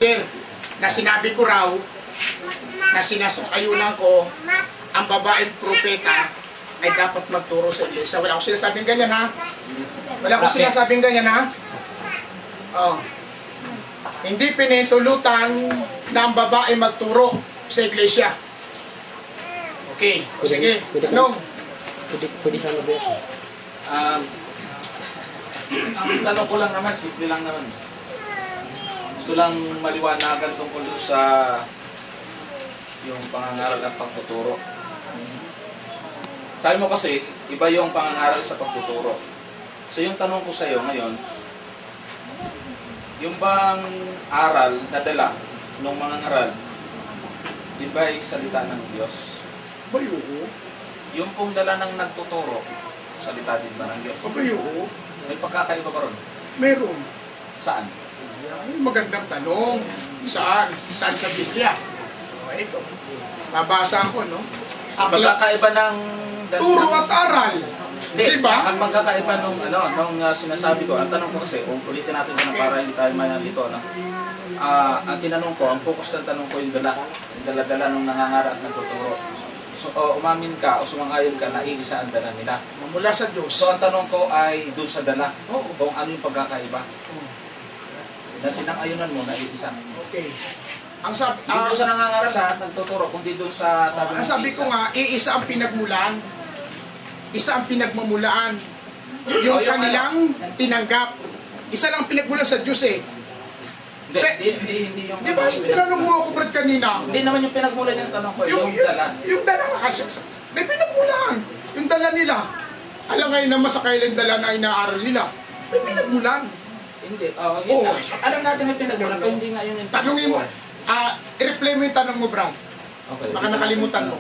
na sinabi ko raw na sinasang-ayunan ko ang babaeng propeta ay dapat magturo sa iglesia. Wala akong sinasabing ganyan, ha? Wala akong sinasabing ganyan, ha? Oh. Hindi pinintulutan na ang babae magturo sa iglesia. Okay. O sige. Ano? Pwede siya mabuhay. Ang tanong ko lang naman, simple lang naman. Gusto lang maliwanagan tungkol sa yung pangangaral at pagtuturo. Sabi mo kasi, iba yung pangangaral sa pagtuturo. So yung tanong ko sa iyo ngayon, yung bang aral na dala ng mga ngaral, di ba ay salita ng Diyos? Bayo. Yung pong dala ng nagtuturo, salita din ba ng Diyos? Bayo. May pagkakaiba ba ron? Meron. Saan? Ay, magandang tanong. Saan? Saan sa Biblia? O, ito. Babasa ko, no? Ang pagkakaiba ng Turo at aral. Hindi, Diba? ang pagkakaiba nung sinasabi ko, ang tanong ko kasi, ulitin natin na para hindi tayo manalito, no? Ang tinanong ko, ang focus ng tanong ko yung dala-dala ng nangangara at nagtuturo. So, umamin ka o sumang-ayon ka na iisa ang dala nila. Mula sa Diyos. So, ang tanong ko ay dun sa dala. Kung ano yung pagkakaiba. Na sinang-ayunan mo na iisa. Okay. Ang sabi, Hindi doon sa nangangaral ha, nagtuturo, kundi doon sa sabi ang sabi ko nga, iisa ang pinagmulan. Isa ang pinagmumulaan. Yung kanilang tinanggap. Isa lang pinagmulan sa Diyos eh. Hindi yung... Di ba, tinanong mo ako Brad kanina? Hindi naman yung pinagmulan yung tanong ko, yung dala. Yung dala nga kasi, may pinagmulan. Yung dala nila. Alam ngayon naman sa kailan dala na inaaral nila. May pinagmulan. Hindi, yun na. Alam natin may pinagmulan, pero hindi nga yun yung Tanungin mo, i-replay mo yung tanong mo, Brad. Okay. Baka nakalimutan mo.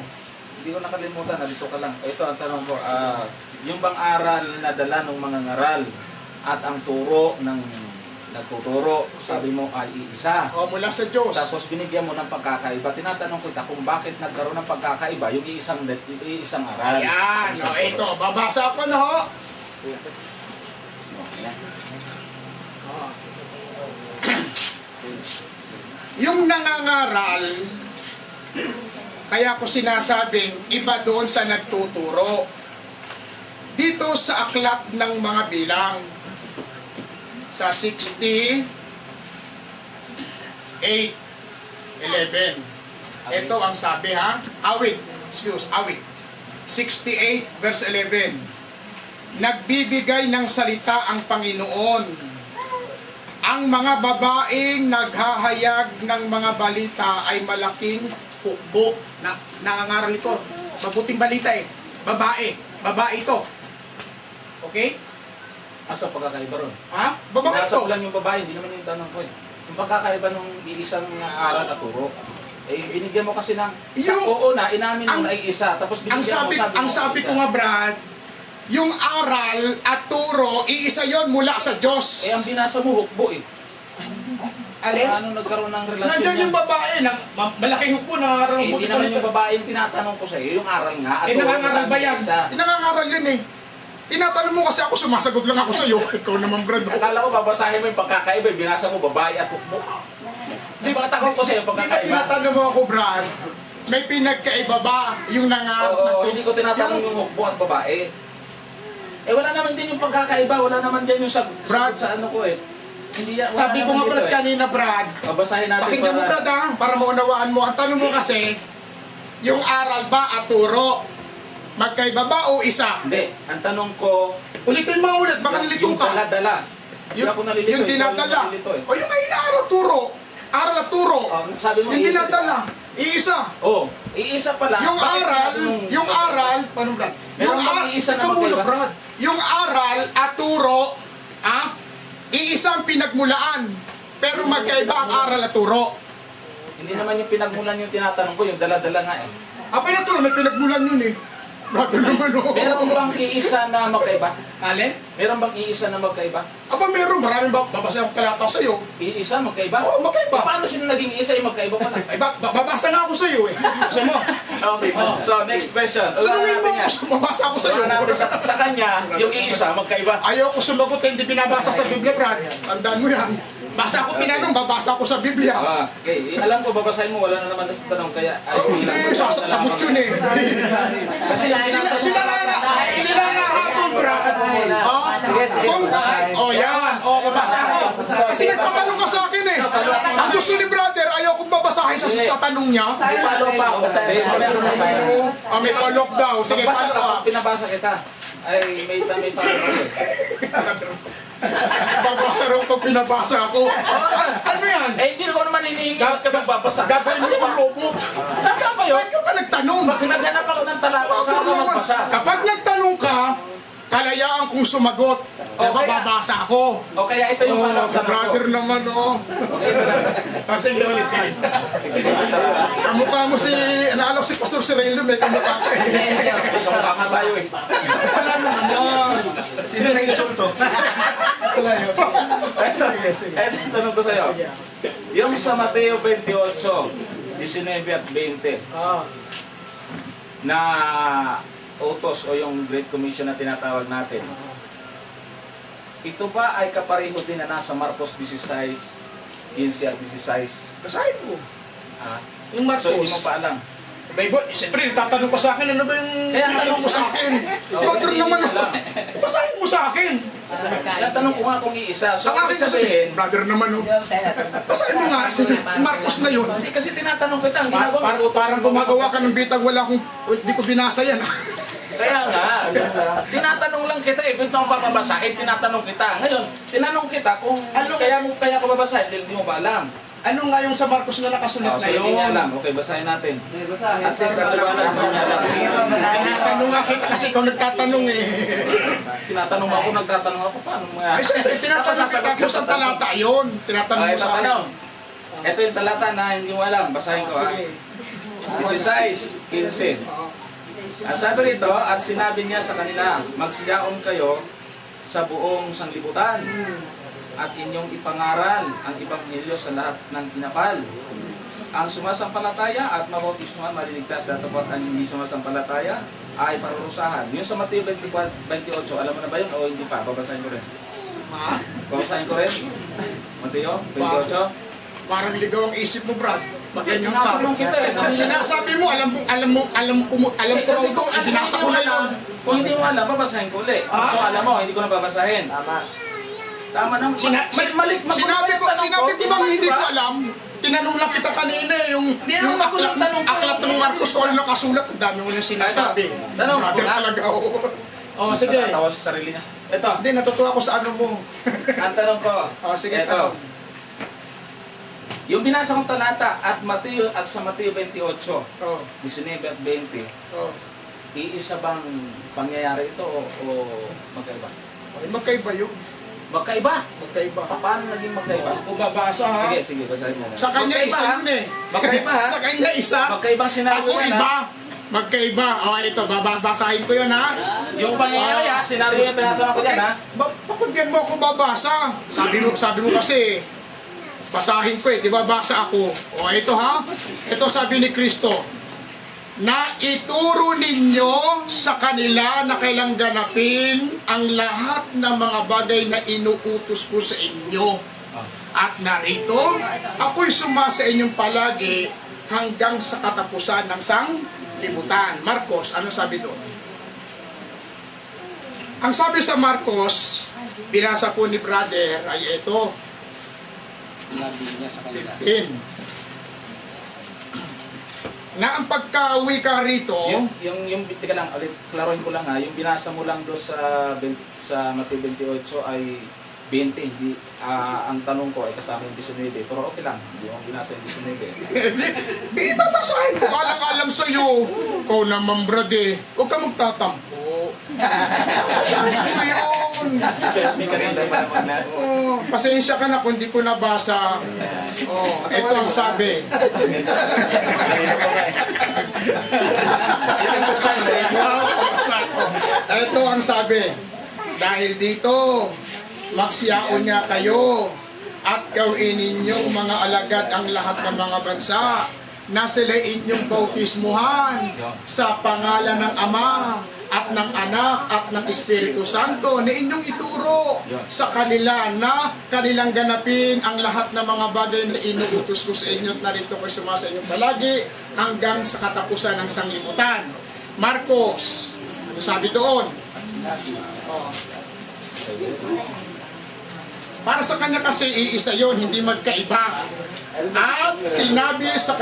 Hindi ko nakalimutan, nandito ka lang. Ito ang tanong ko, yung bang aral na dala ng mga ngaral at ang turo ng nagtuturo, sabi mo ay iisa. O, mula sa Diyos. Tapos binigyan mo ng pagkakaiba. Tinatanong kita kung bakit nagkaroon ng pagkakaiba yung iisang aral. Ayan, o, ito, babasa ko, no? Yung nangangaral, kaya ko sinasabing iba doon sa nagtuturo. Dito sa aklat ng mga bilang, sa 68:11. Ito ang sabi, ha? Awit. 68 verse 11. Nagbibigay ng salita ang Panginoon. Ang mga babaeng naghahayag ng mga balita ay malaking hukbo. Nangangaral ito. Mabuting balita eh. Babae ito. Okay? Asa pagkakaiba ron? Ha? Babae Nasa ito. ko lang yung babae, hindi naman yung tanong ko eh. Yung pagkakaiba nung iisang aral at turo, eh binigyan mo kasi ng oo na, inamin mo ay isa, tapos binigyan ang sabi ko nga, Brad, yung aral at turo, iisa yon mula sa Diyos. Eh ang binasa mo, hukbo eh. Alin? Paano nagkaroon ng relasyon Nandiyan yan? yung babae, malaking hukbo na aral. Eh, hindi naman yung babae yung tinatanong ko sa iyo, yung aral nga. At Nangangaral ba yan? isa. Nangangaral yun eh. Tinatanong mo kasi ako, sumasagot lang ako sa iyo. Ikaw naman, Brad. Akala ko babasahin mo yung pagkakaiba, binasa mo babae at hukbo. Di ba takot ko sa iyo Di ba pagkakaiba? tinatanong mo ako, Brad? May pinagkaiba ba yung nangaral na Oo, to? hindi ko tinatanong yung hukbo at babae. Eh wala naman din yung pagkakaiba, wala naman din yung Brad, sa ano ko eh. Hindi yan, wala Sabi ko nga, naman Brad, dito, kanina, Brad. Babasahin natin Pakinggan mo, Brad, ha? Para maunawaan mo. Ang tanong mo kasi, yung aral ba at turo, magkaiba ba o isa? Hindi, ang tanong ko, Ulitin mo ulit, baka nalito yung ka. dala-dala. Hindi ako nalilito. Yung ikaw dinadala. nalilito eh. O yung ay aral turo. Aral at turo. Sabi mo Yung iisa, dinadala. Iisa. Oo, iisa pala. Yung Bakit aral, sinabi mong- yung aral, paano, Brad? Meron bang iisa na Ikaw muna, magkaiba? Brad. Yung aral at turo, iisa ang pinagmulaan. Pero magkaiba ang aral at turo. Hindi naman yung pinagmulan yung tinatanong ko, yung dala-dala nga eh. Pinaturo, may pinagmulan yun eh. Brad, naman o. Meron bang iisa na magkaiba? Alin? Meron bang iisa na magkaiba? Meron. Maraming babasa yung kalataw sa'yo. Iisa, magkaiba? Oo, magkaiba. Paano sino naging isa yung magkaiba pala? Ay, babasa nga ako sa'yo eh. Gusto mo? Okay, so next question. Tanungin mo ako, babasa ako sa'yo. Unahan natin sa kanya, yung iisa, magkaiba. Ayaw ko sumagot, hindi binabasa sa Biblia, Brad. Tandaan mo yan. basa ako tinanong, babasa ako sa Biblia. Okay, alam ko, babasahin mo, wala na naman sa tanong, kaya Sasagot yun eh. Kasi Sila nga hapon, bro. Yan. Babasa ko. Kasi nagtatanong ka sa akin eh. Ang gusto ni brother, ayaw kong babasahin sa tanong niya. palo pa ako kasi, meron na sa'yo. May palok daw. Sige, Magbasa palo ka, ah. pinabasa kita. Ay, may palo kasi. Babasa rin pag pinabasa ako. Ano yan? Eh, hindi ko naman hinihingi ka magbabasa. Gagawin mo yung robot. Naka ba yun? Bakit ka pa nagtanong? Pag naghanap ako ng talata, saan ako magbasa? Kapag nagtanong ka, kalayaan kong sumagot. Diba, babasa ako. O kaya ito yung tanong ko. Brother naman, Kasi ulit ka. Kamukha mo si, naalok si Pastor Cirilo, may kamukha ka eh. Tama tayo eh. Wala mo naman. Sino na insulto? Ito yung tanong ko sa'yo. Yung sa Mateo 28, 19 at 20, na utos o yung Great Commission na tinatawag natin, ito ba ay kapareho din na nasa Marcos 16, 15 at 16? Basahin mo. Yung So, hindi Marcos. mo pa alam. Bible, siyempre, tatanong ko sa akin, ano ba yung Kaya tanong mo sa akin? Brother naman ako. Basahin mo sa akin. Natanong ko nga kung iisa. So, Ang akin sasabihin, brother naman basahin mo nga, si Marcos na yun. Hindi kasi tinatanong kita, ang ginagawa ko. Parang gumagawa ka ng bitag, wala akong, hindi ko binasa yan. Kaya nga, tinatanong lang kita, eh, ba't mo akong papabasahin, tinatanong kita. Ngayon, tinanong kita kung kaya ko babasahin, dahil hindi mo ba alam. Ano nga yung sa Marcos na nakasulat na So, yun? hindi niya alam. Okay, basahin natin. At least, kaliwanag mo niya alam. Tinatanong nga kita kasi ikaw nagtatanong eh. Tinatanong ako, nagtatanong ako, paano mo nga? Ay, siyempre, tinatanong kita kung saan talata yun. Tinatanong mo Ito sa akin. tanong. Ito yung talata na hindi mo alam. Basahin ko ha. Sige. 16, 15. Ang sabi rito, at sinabi niya sa kanila, magsiyaon kayo sa buong sanglibutan at inyong ipangaral ang Ebanghelyo sa lahat ng kinapal. Ang sumasampalataya at mabautismuhan maliligtas, datapot ang hindi sumasampalataya ay parurusahan. Yung sa Mateo 28, alam mo na ba yun o hindi pa? Babasahin ko rin. Babasahin ko rin. Mateo 28. Parang ligaw ang isip mo, Brad. Maganyan ka. Tinatanong kita eh. Sinasabi mo, alam ko Kasi kung binasa ko na yun. Kung hindi mo alam, babasahin ko ulit. So alam mo, hindi ko na babasahin. Tama naman. Sinabi ko bang hindi ko alam? Tinanong lang kita kanina eh, yung aklat ng Marcos ko na nakasulat. Ang dami mo na sinasabi. Tanong ko Brother na. talaga ako. Sige. Natawa sa sarili niya. Ito, Hindi, natutuwa ko sa ano mo. ang tanong ko. Sige, Ito. tanong. Yung binasa kong talata at sa Mateo 28, 19 Oh, at 20, oh. iisa bang pangyayari ito o magkaiba? Ay, magkaiba yun. Magkaiba? Magkaiba. Paano naging magkaiba? Kung babasa ha. Sige, basahin mo na. Sa kanya Magkaiba, isa ha? yun eh. Magkaiba ha? Sa kanya isa. Magkaibang senaryo Ako yan, iba. ha? Magkaiba. Ito, babasahin ko yun ha. Yung pangyayari ha, senaryo yung tinatanong ko dyan ha? Papagyan mo ako babasa. Sabi mo kasi, basahin ko eh, di ba basa ako? Ito ha. Ito sabi ni Kristo, na ituro ninyo sa kanila na kailang ganapin ang lahat ng mga bagay na inuutos ko sa inyo. At narito, ako'y sumasa inyong palagi hanggang sa katapusan ng sanglibutan. Marcos, ano sabi doon? Ang sabi sa Marcos, binasa po ni brother, ay ito, Sinabi niya sa kanila. 15. Na ang pagka-uwi ka rito, Yung tika lang, ulit, klarohin ko lang ha, yung binasa mo lang doon sa Mateo 28 ay 20, hindi, ang tanong ko ay kasama yung 19, pero okay lang, hindi mo binasa yung 19. di tatasahin ko, alang-alam sa'yo. Ikaw naman, brade, huwag ka magtatampo. Sabi ko yun. First me kanina naman na. Pasensya ka na kung di ko nabasa. Ito ang sabi. Ito ang sabi. Dahil dito, magsiyaon niya kayo at gawin ninyong mga alagad ang lahat ng mga bansa na sila inyong bautismuhan sa pangalan ng Ama at ng Anak at ng Espiritu Santo na inyong ituro sa kanila na kanilang ganapin ang lahat ng mga bagay na inuutos ko sa inyo at narito ko sumasa inyo palagi hanggang sa katapusan ng sanglibutan. Marcos, ano sabi doon? Oh. Para sa kanya kasi iisa yon, hindi magkaiba. At sinabi sa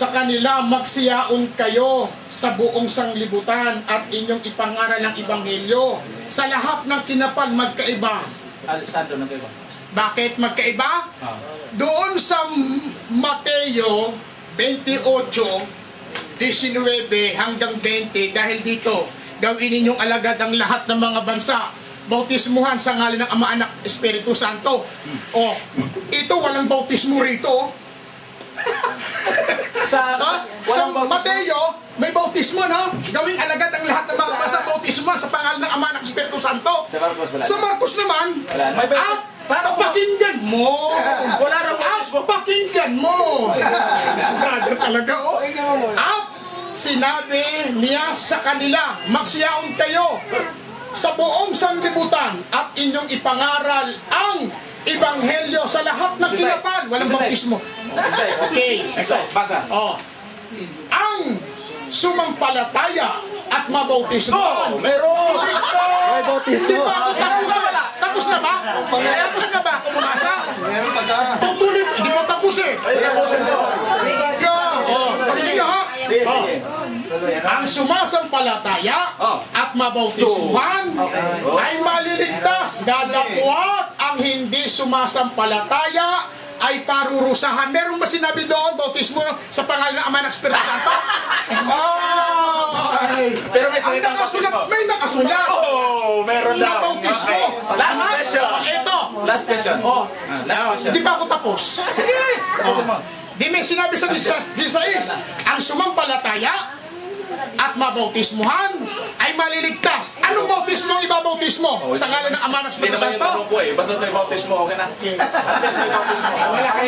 kanila, magsiyaon kayo sa buong sanglibutan at inyong ipangaral ang Ebanghelyo. Sa lahat ng kinapal magkaiba. Alessandro, na kayo ba? Bakit magkaiba? Doon sa Mateo 28, 19 hanggang 20, dahil dito, gawin ninyong alagad ang lahat ng mga bansa. Bautismuhan sa ngalan ng Ama, Anak, Espiritu Santo. O, ito walang bautismo rito. Sa Mateo, may bautismo, no? Gawing alagad ang lahat ng mga bansa, bautismo sa pangalan ng Ama, Anak, Espiritu Santo. Sa Marcos naman, pakinggan mo. Wala rin bautismo. Pakinggan mo. Brother talaga, oh. At sinabi niya sa kanila, magsiyaon kayo sa buong sanglibutan at inyong ipangaral ang Ebanghelyo sa lahat ng kinapal. Walang bautismo. Okay, ito. Basa. Oh. Ang sumampalataya at mabautismo. Oh, meron! May bautismo. Hindi pa ako tapos. Tapos na ba? Tapos na ba ako bumasa? Tutuloy. Hindi pa tapos eh. Sige ka ha? Sige. Ang sumasampalataya at mabautismuhan ay maliligtas. Dadapwat ang hindi sumasampalataya ay parurusahan. Meron ba sinabi doon, bautismo sa pangalan ng Ama ng Espiritu Santo? Pero may salitang bautismo. May nakasulat. Oh, meron Na daw. bautismo. Okay. Last question. Ito. Last question. Last question. Di pa ako tapos. Sige. Tapusin mo. Di may sinabi sa 16, ang sumampalataya at mabautismuhan ay maliligtas. Anong bautismo ang ibabautismo? Sa ngalan ng Ama ng Hindi Espiritu naman yung Santo? tanong ko eh. Basta may bautismo, okay na. Okay. At least may bautismo.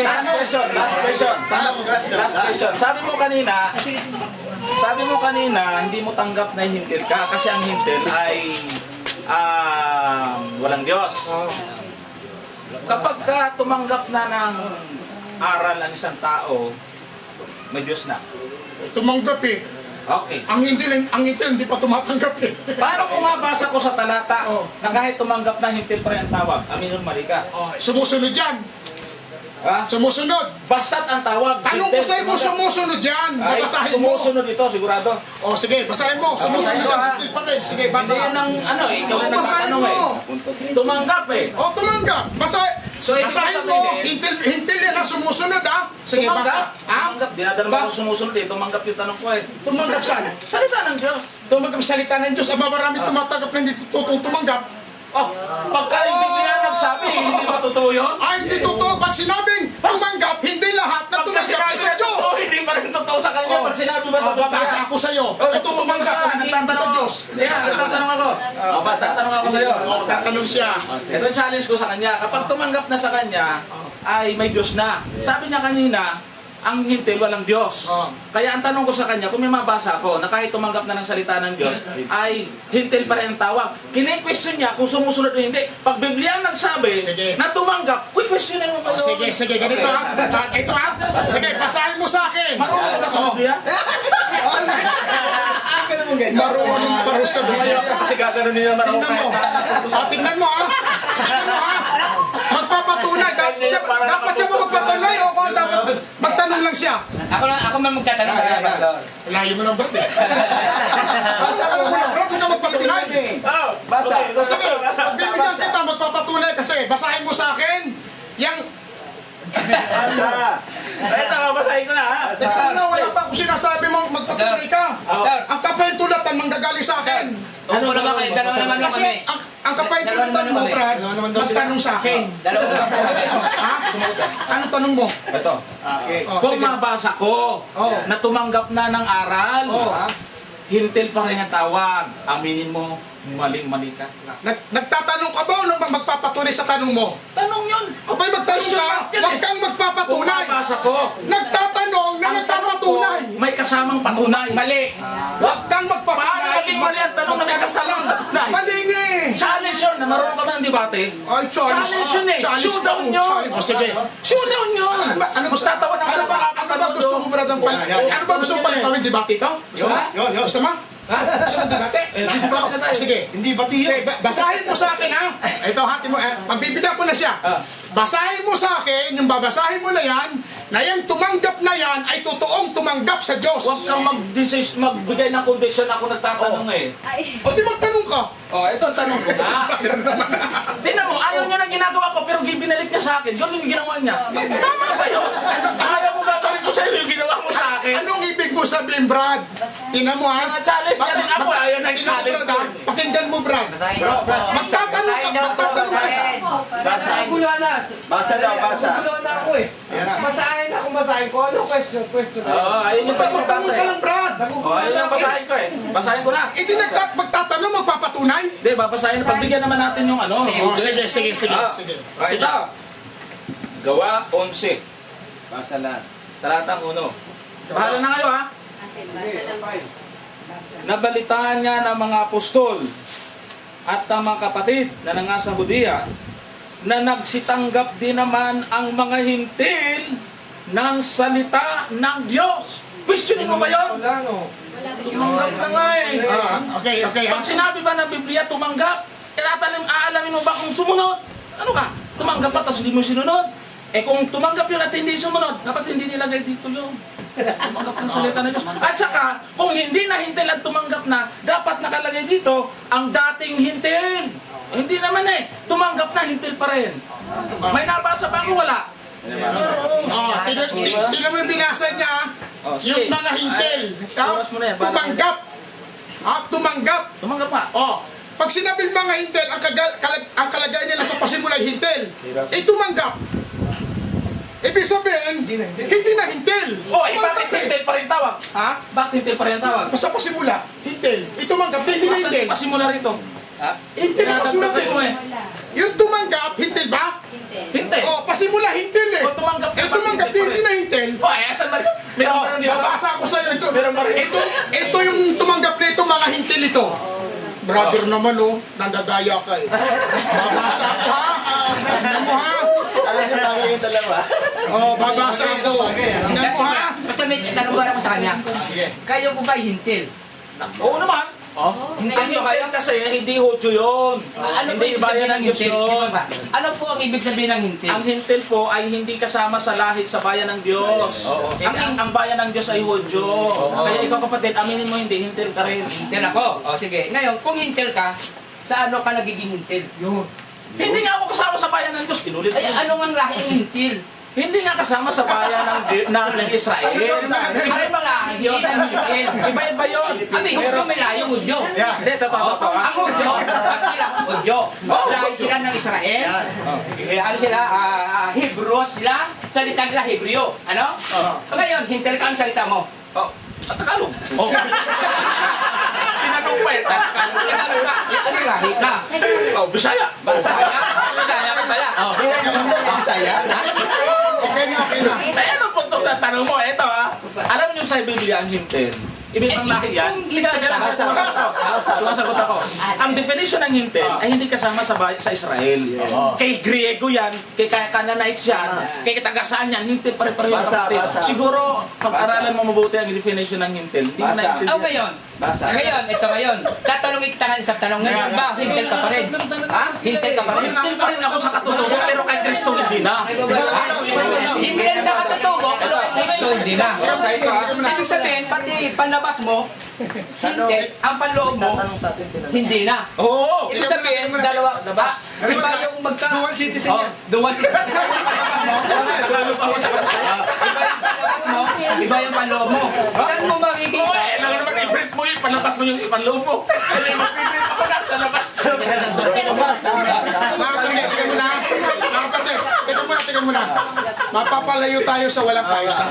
Last question. Last question. Last question. Sabi mo kanina, hindi mo tanggap na hintil ka kasi ang hintil ay walang Diyos. Kapag ka tumanggap na ng aral ang isang tao, may Diyos na. Tumanggap eh. Okay. Ang hindi pa tumatanggap eh. Paano kung mabasa ko sa talata Oh. na kahit tumanggap na hintil pa rin ang tawag, aminon mali ka? Sumusunod yan. Ha? Sumusunod. Basta't ang tawag. Tanong ko sa'yo kung sumusunod yan. Ay, Basahin mo. sumusunod ito, sigurado. Sige, basahin mo. Sumusunod yan. Hindi pa rin. Sige, Hindi basa. yun ang ikaw na Basahin nagtatanong mo. Tumanggap eh. Tumanggap. So, ibig Basahin mo. sabihin- Hintil yan ang sumusunod, ha? Sige, basa. Tumanggap. Dinadala mo kung sumusunod eh. Tumanggap yung tanong ko eh. Tumanggap saan? Salita ng Diyos. Tumanggap salita ng Diyos. Aba, marami tumatanggap na hindi tutong tumanggap. Pagka yung Biblia nagsabi, hindi ba totoo yun? Ay, hindi totoo. Pag sinabing tumanggap, hindi lahat na Pagka tumanggap ay sinabi sa na Diyos. totoo, hindi pa rin totoo sa kanya. Pag sinabi ba sa Biblia? Babasa ako sa'yo. Ito tumanggap, hindi sa Diyos. Nagtatanong ako. Nagtatanong ako sa'yo. Tatanong siya. Ito ang challenge ko sa kanya. Kapag tumanggap na sa kanya, ay may Diyos na. Sabi niya kanina, ang hintil walang Diyos. Kaya ang tanong ko sa kanya, kung may mabasa ko na kahit tumanggap na ng salita ng Diyos, ay hintil pa rin ang tawag. Kine-question niya kung sumusunod o hindi. Pag Biblia ang nagsabi Sige. na tumanggap, question mo ba yun? Sige, ganito ha. Ito ha. Sige, basahin mo sa akin. Marunong ka ba sa Biblia? Marunong pa rin sa Biblia. Kasi gagano'n niya naman ako Tingnan mo. Tingnan mo ha. Tingnan mo ha. Magpapatunay. Dapat siya magpapatunay o kung dapat magtanong lang siya. Ako man magtatanong sa kanya, Pastor. Layo mo ng birthday. Huwag ka magpatunay. Basa. Sige, bibigyan kita magpapatunay kasi basahin mo sa akin yang Ito, basahin ko na ha. wala pa ako sinasabi mo magpatunay ka. Ang kapahintulatan manggagaling sa akin. Ano naman kayo? Dalawa naman Kasi kami. ang kapahintulatan mo, Brad, magtanong sa akin. Dalawa naman kami. Ha? Anong tanong mo? Ito. Kung Sige. mabasa ko na tumanggap na ng aral, hintil pa rin ang tawag. Aminin mo, maling-mali ka. Nagtatanong ka ba o nang magpapatunay sa tanong mo? Tanong yun. Abay, magtanong ka, huwag kang Kung magpapatunay. mabasa ko, Nagtatanong na nagpapatunay. may kasamang patunay. Mali. Huwag kang magpapatunay. Paano naging mali ang tanong na may kasamang patunay? Mali nga eh. Challenge yun, na marunong ka ba ng debate? Ay, Challenge yun eh. Showdown yun. O sige. Showdown yun. Ano Mas tatawan ng ano ba gusto mo Brad ang ano ba gusto mo palitawin debate ito? Gusto mo? Gusto mo? Gusto mo debate? Hindi ba kita tayo? Sige. Hindi ba tiyo? Sige, basahin mo sa akin ha. Ito, hati mo. Magbibigyan ko na siya. Basahin mo sa akin, yung babasahin mo na yan, na yung tumanggap na yan ay totoong tumanggap sa Diyos. Huwag kang magbigay ng kondisyon ako nagtatanong eh. O di magtanong ka. Oh, ito ang tanong ko na. Tingnan mo, ayaw niya na ginagawa ko pero binalik niya sa akin. Ganun yung ginawa niya. Tama ba yun? Ayaw mo babalik ko sa iyo yung ginawa mo sa akin. Anong ibig mo sabihin, Brad? Tingnan mo ha. Challenge ka rin ako, ayaw na Tingnan mo, challenge Brad, ko. ha? Pakinggan mo, Brad. Magtatanong ka, magtatanong ka sa... Basa. Gulo na. Basa daw, basa. Gulo na ako eh. Basahin ko. Ano question? Oo, ayun yung Magtatanong ka basa lang, Brad. Oh, ayun yung basahin ko eh. Basahin ko na. Hindi magtatanong, magpapatunay. Hindi, babasahin. Pagbigyan naman natin yung ano. Oh, sige. Ah, Sige. Ito. Gawa 11. Basa lahat. Talatang 1. Bahala na kayo ha. Nabalitaan niya ng mga apostol at ng mga kapatid na nangasa Hudiya na nagsitanggap din naman ang mga hintil ng salita ng Diyos. Questionin mo ba yun? Tumanggap na nga eh. Okay. Pag sinabi ba ng Biblia tumanggap, aalamin mo ba kung sumunod? Ano ka? Tumanggap pa tapos hindi mo sinunod? Eh kung tumanggap yun at hindi sumunod, dapat hindi nilagay dito yun. Tumanggap ng salita ng Diyos. At saka, kung hindi na hintil at tumanggap na, dapat nakalagay dito ang dating hintil. Hindi naman eh. Tumanggap na, hintil pa rin. May nabasa ba ako? Wala. Meron. Oh, tingnan mo yung binasa niya. Oh, sige. Yung mga hintil. Oras mo na yan. Tumanggap. Tumanggap. Tumanggap pa. Oh, pag sinabing mga hintil, ang kalagayan nila sa pasimula ay hintil. Tumanggap. Ibig sabihin, hindi na hintil. Oh, bakit hintil pa rin tawag? Ha? Bakit hintil pa rin tawag? Basta pasimula, hintil. Tumanggap, hindi na hintil. Pasimula rito. Hintil na pasulat mo eh. eh. Yung tumanggap, hintil ba? Hintil. Oh, pasimula, hintil eh. O, tumanggap ka, Tumanggap, hintil pa hindi rin. na hintil. Oh, asan ba rin? Meron Oh, pa rin dito. babasa ko sa'yo ito. Meron pa rin. Ito yung tumanggap na ito, mga hintil ito. Brother naman oh, nandadaya ka eh. Babasa ko ha. Tignan mo ha. Alam niyo bagay yung dalawa. Oh, babasa ko. Tignan mo ha. Basta may tanong ba ako sa kanya? Kayo po ba hintil? Oo naman. Hintil Ang ba kayo? hintil kasi, hindi Hudyo yun. Ano po Hindi ibig sabihin bayan ng ng Diyos hintil? yun. Tingnan ba? Ano po ang ibig sabihin ng hintil? Ang hintil po ay hindi kasama sa lahit sa bayan ng Diyos. Ang bayan ng Diyos ay Hudyo. Kaya ikaw kapatid, aminin mo hindi, hintil ka rin. Hintil ako. O sige. Ngayon, kung hintil ka, sa ano ka nagiging hintil? Hindi nga ako kasama sa bayan ng Diyos. Inulit ko. Ay, ano ang lahi ng hintil? Hindi nga kasama sa bayan ng Israel. Ano bang lahi yun ng hintil? Iba-iba yun. Abi, Hudyo may layo, Hudyo. Hindi, totoo. Ang Hudyo, Hudyo. Lahi sila ng Israel. Ano sila? Hebrews sila. Salita nila Hebreo. Ano? Ngayon, hintil ka ang salita mo. Oh, at Tagalog. Oh. Tinanong pa eh. Tagalog ka. Ano lahi ka? Oh, Bisaya. Bisaya? Bisaya ka pala. Bisaya? Okay na. Eh, anong punto sa tanong mo? Ito ha. Alam niyo sa Biblia ang hintil. Ibig ang lahi yan. Sumasagot ako. Ang definition ng hintil ay hindi kasama sa Israel. Kay Griego yan, kay Canaanites yan, kay tagasaan yan, hintil pare-pareho yung kapatid. Siguro, pag-aralan mo mabuti ang definition ng hintil. Hindi mo Oh, naintindihan. ngayon, ito ngayon. Tatanungin kita ng isang tanong. Ngayon ba, hintil ka pa rin? Ha? Hintil ka pa rin? Hintil pa rin ako sa katutubo, pero kay Kristo hindi na. Hintil sa katutubo, pero Kristo hindi na. Ibig sabihin, pati panlabas mo, hintil, ang panloob mo, hindi na. Oo. Ibig sabihin, dalawa, iba yung magka... Dual citizen yan. Dual citizen. Tagalog ako tsaka Bisaya. Iba yung panlabas mo, iba yung panloob mo. Saan mo makikita? Oo, eh, lang naman i-break mo yung palabas mo yung ipanloob mo. Kasi mag-break ako na sa labas. Tingnan mo na. Tingnan mo na. Mapapalayo tayo sa walang kayusan.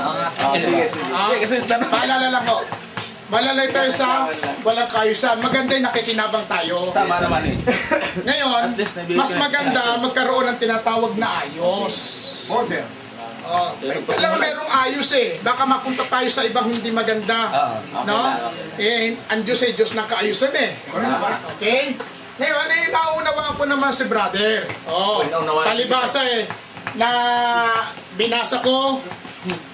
Sige. Kasi tanong. Paalala lang ko. Malalay tayo sa walang kayusan. Maganda yung nakikinabang tayo. Tama naman eh. Ngayon, At least nabili mas ko yung maganda magkaroon ng tinatawag na ayos. Order. Alam mo, merong maayos eh. Baka mapunta tayo sa ibang hindi maganda. No? Eh, ang Diyos ay Diyos ng kaayusan eh. Okay? Ngayon, eh, naunawaan ko naman si brother. Oh, palibasa eh, na binasa ko,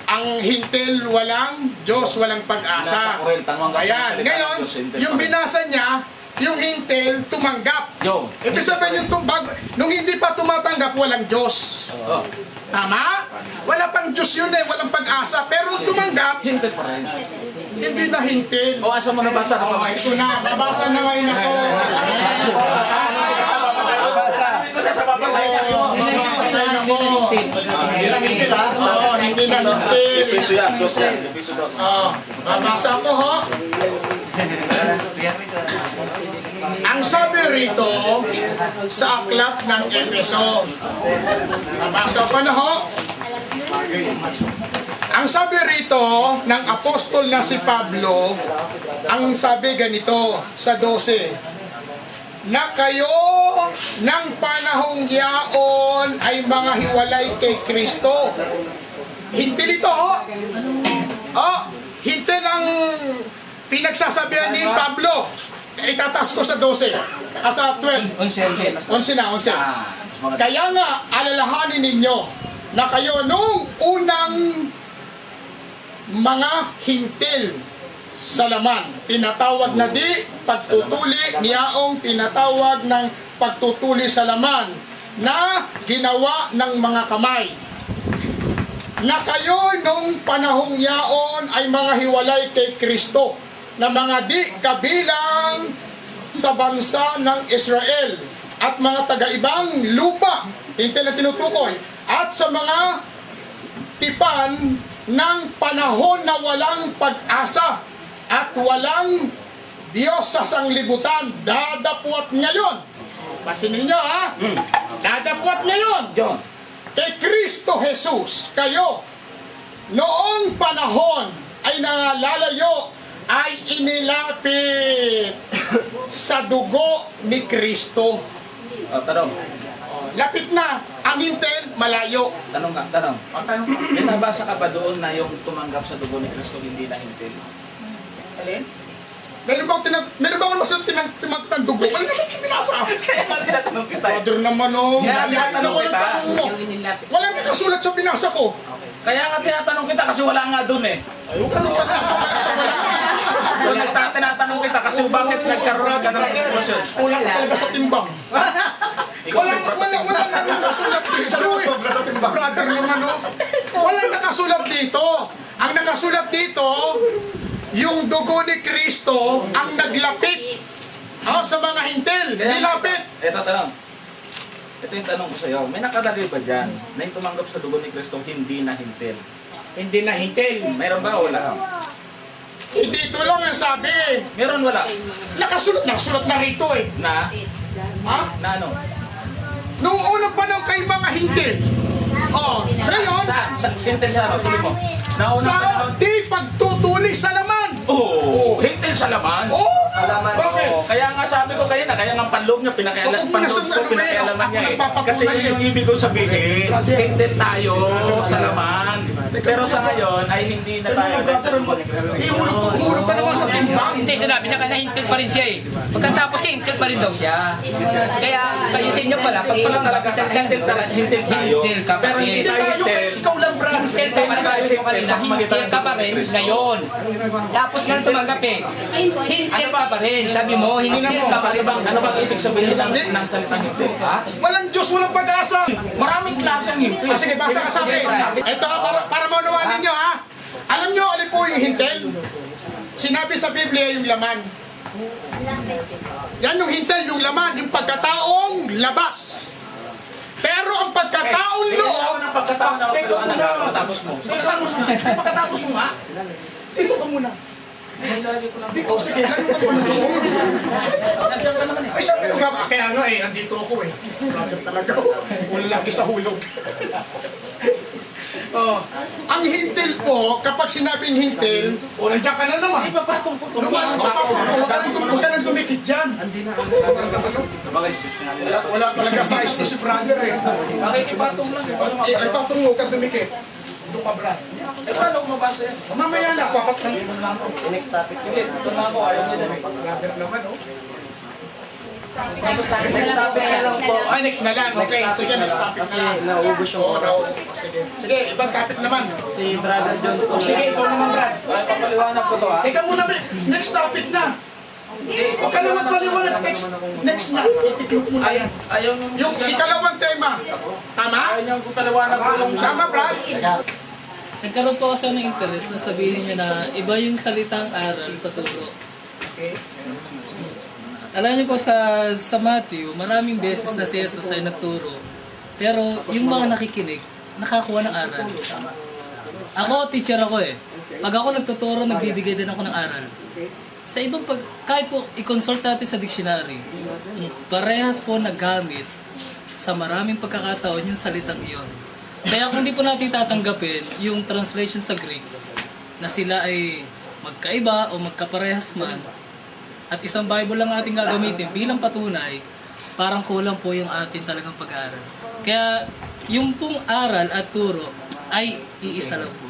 ang hintil walang Diyos, walang pag-asa. Ayan, ngayon, yung binasa niya, yung hintil tumanggap. Ibig sabihin yung nung hindi pa tumatanggap, walang Diyos. Tama? Wala pang Diyos yun eh, walang pag-asa. Pero nung tumanggap, Hintil pa rin. hindi na hintil. O, asa mo nabasa? Oh, ito na, babasa na ngayon ako. Kasi sa babasahin na yun. Babasa na ngayon ako. Oh, hindi na hintil. Piso yan, dos yan. Piso dos. Oh, babasa ko ho. Ang sabi rito sa aklat ng Efeso. Babasa ko na ho. Ang sabi rito ng apostol na si Pablo, ang sabi ganito sa 12, na kayo ng panahong yaon ay mga hiwalay kay Kristo. Hintil ito, hintil ang pinagsasabihan ni Pablo. Itataas ko sa 12, sa 12. 11 na. Kaya nga, alalahanin ninyo na kayo nung unang mga hintil sa laman, tinatawag na di pagtutuli, niyaong tinatawag ng pagtutuli sa laman na ginawa ng mga kamay. Na kayo nung panahong yaon ay mga hiwalay kay Kristo, na mga di kabilang sa bansa ng Israel at mga taga-ibang lupa, hintil na tinutukoy, at sa mga tipan ng panahon na walang pag-asa at walang Diyos sa sanglibutan, dadapwat ngayon. Pasinin niyo ha? Dadapwat ngayon. Kay Kristo Jesus, kayo, noong panahon ay nangaalalayo, ay inilapit sa dugo ni Kristo. Tanong. Lapit na. Ang hintil, malayo. Tanong. May nabasa ka ba doon na yung tumanggap sa dugo ni Kristo hindi na hintil? Alin? Meron bang masarap tinagtimag ng dugo? Wala naman binasa. Kaya nga tinatanong kita. Brother naman o. Kaya tinatanong kita. Wala nang kasulat sa binasa ko. Kaya nga tinatanong kita kasi wala nga doon eh. Ay, huwag ka nang binasa. Wala. Doon tinatanong kita kasi bakit nagkaroon ka ng conclusion. Kulang ka talaga sa timbang. Wala na nakasulat dito. Sobra sa timbang. Brother naman o. Wala nakasulat dito. Ang nakasulat dito, yung dugo ni Kristo ang naglapit sa mga hintil. Nilapit. Ito tanong. Ito yung tanong ko sa iyo. May nakalagay ba dyan na yung tumanggap sa dugo ni Kristo hindi na hintil? Hindi na hintil. Meron ba o wala? Dito lang ang sabi. Meron wala? Nakasulat na rito eh. Na? Ha? Na ano? Noong unang panahon kay mga hintil. Sa yun, Saan? Hintil sa ano? Tuloy mo. Naunang sa panahon? di pagtutuli sa laman. Oo. Hintil sa laman? Bakit? Oo, kaya nga sabi ko kayo na, kaya nga panloob niya, pinakaialaman niya eh. Kasi yun yung ibig ko sabihin, hintil tayo sa laman. Pero sa ngayon ay hindi na tayo dahil sa dugo ni Kristo. Umulog ka naman sa timbang. Hindi, sinabi niya kaya hintil pa rin siya eh. Pagkatapos siya, hintil pa rin daw siya. Kaya kayo sa inyo pala, pag Pala talaga siya, hintil tayo. hintil ka pa Pero hindi rin. tayo hintil. Ikaw lang, bro. Hintil ka pa rin, sabi ko kanina, hintil ka pa rin ngayon. Tapos nga tumanggap eh. Hintil ka pa rin, sabi mo, hintil ka pa rin. Ano bang ibig sabihin ng salitang hintil? Ha? Walang Diyos, walang pag-asa. Maraming klaseng hintil. Sige, basa ka sa akin. Ito para maunawain ninyo ha. Alam nyo, alin po yung hintil? Sinabi sa Biblia yung laman. Yan yung hintil, yung laman, yung pagkataong labas. Pero ang pagkataong loob, ng pagkataon na pagkatapos mo. Pagkatapos mo nga. ito ka muna. Di ko, sige, lalo ka muna. Nandiyan ka naman eh. Ay, sabi ko nga, kaya nga eh, andito ako eh. Brother talaga, wala lagi sa hulog. Ang hintil po, kapag sinabing hintil, nandiyan ka na naman. Ipapatong po ito. Huwag ka nang dumikit dyan. Wala talaga size to si brother eh. Makikipatong lang. Ay, patong mo, huwag ka dumikit. Doon ka, Brad. Eh, paano kung mabasa yan? Mamaya na, papat Next topic. Hindi, ito na ako, ayaw nila. Brother naman, oh. Next topic na lang po. Ay, next na lang. Okay, sige, next topic na Kasi lang. naubos yung Oo, oras. sige. Sige, ibang topic naman. Si Brother Jones. O, sige, ikaw naman, Brad. Ay, papaliwanag ko to ha. Teka muna, Brad. Next topic na. Huwag ka na magpaliwanag. Next na. Itiklop mo na yan. Ayaw nung... Yung ikalawang tema. Tama? Ayaw niyang paliwanag ko yung... Tama, Brad? Nagkaroon po kasi ng interest na sabihin niya na iba yung salitang aral sa turo. Okay. Alam niyo po sa Matthew, maraming beses na si Jesus ay nagturo. Pero yung mga nakikinig, nakakuha ng aral. Ako, teacher ako eh. Pag ako nagtuturo, nagbibigay din ako ng aral. Sa ibang kahit po i-consult natin sa dictionary, parehas po naggamit sa maraming pagkakataon yung salitang iyon. Kaya kung hindi po natin tatanggapin yung translation sa Greek na sila ay magkaiba o magkaparehas man at isang Bible lang ating gagamitin bilang patunay, parang kulang po yung ating talagang pag-aaral. Kaya yung pong aral at turo ay iisa lang po.